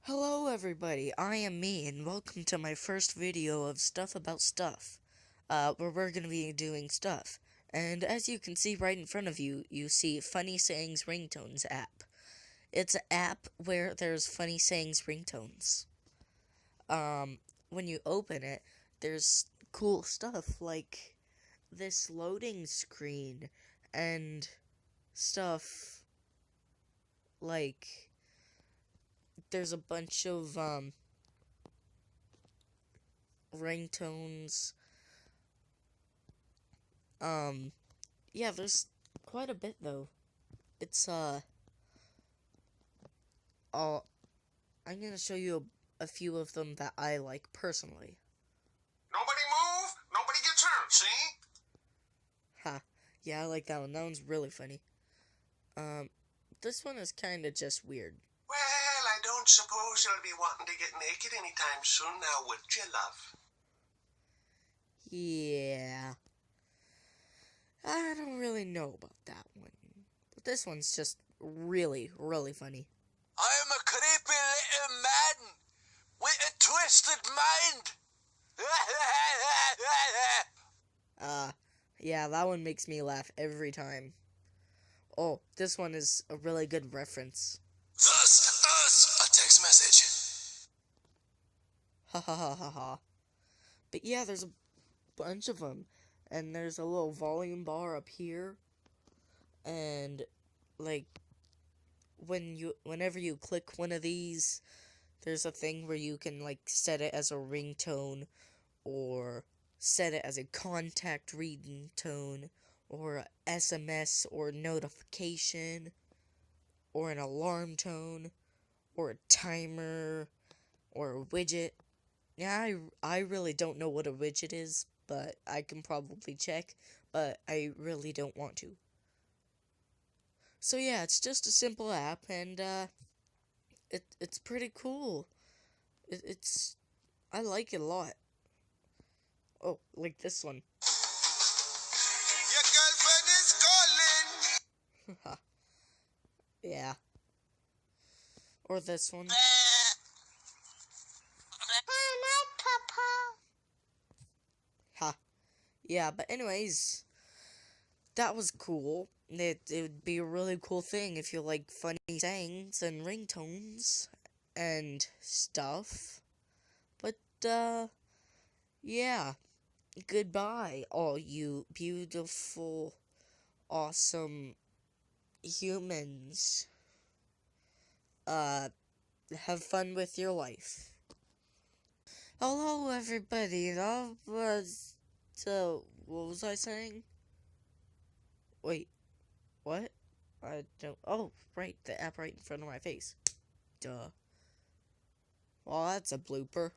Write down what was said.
Hello everybody, I am me, and welcome to my first video of Stuff About Stuff, where we're gonna be doing stuff. And as you can see right in front of you, you see Funny Sayings Ringtones app. It's an app where there's Funny Sayings ringtones. When you open it, there's cool stuff like this loading screen, and stuff like there's a bunch of, ringtones. Yeah, there's quite a bit, though. It's, I'm gonna show you a few of them that I like personally. Nobody move, nobody gets hurt, see? Ha. Yeah, I like that one. That one's really funny. This one is kinda just weird. Well, I don't suppose you'll be wanting to get naked anytime soon now, would you, love? Yeah. I don't really know about that one. But this one's just really, really funny. I'm a creepy little man with a twisted mind. Yeah, that one makes me laugh every time. Oh, this one is a really good reference. Thus, us, a text message. Ha ha ha ha ha. But yeah, there's a bunch of them. And there's a little volume bar up here. And, like, whenever you click one of these, there's a thing where you can, like, set it as a ringtone, or set it as a contact reading tone, or a SMS or notification, or an alarm tone, or a timer, or a widget. Yeah, I really don't know what a widget is, but I can probably check, but I really don't want to. So yeah, it's just a simple app, and it's pretty cool. I like it a lot. Oh, like this one. Your girlfriend is calling. Yeah. Or this one. Ha. Yeah, but anyways, that was cool. It would be a really cool thing if you like funny sayings and ringtones and stuff. But, yeah. Goodbye, all you beautiful, awesome humans. Have fun with your life. Hello, everybody. That was, what was I saying? Wait, what? I don't, oh, right, the app right in front of my face. Duh. Well, that's a blooper.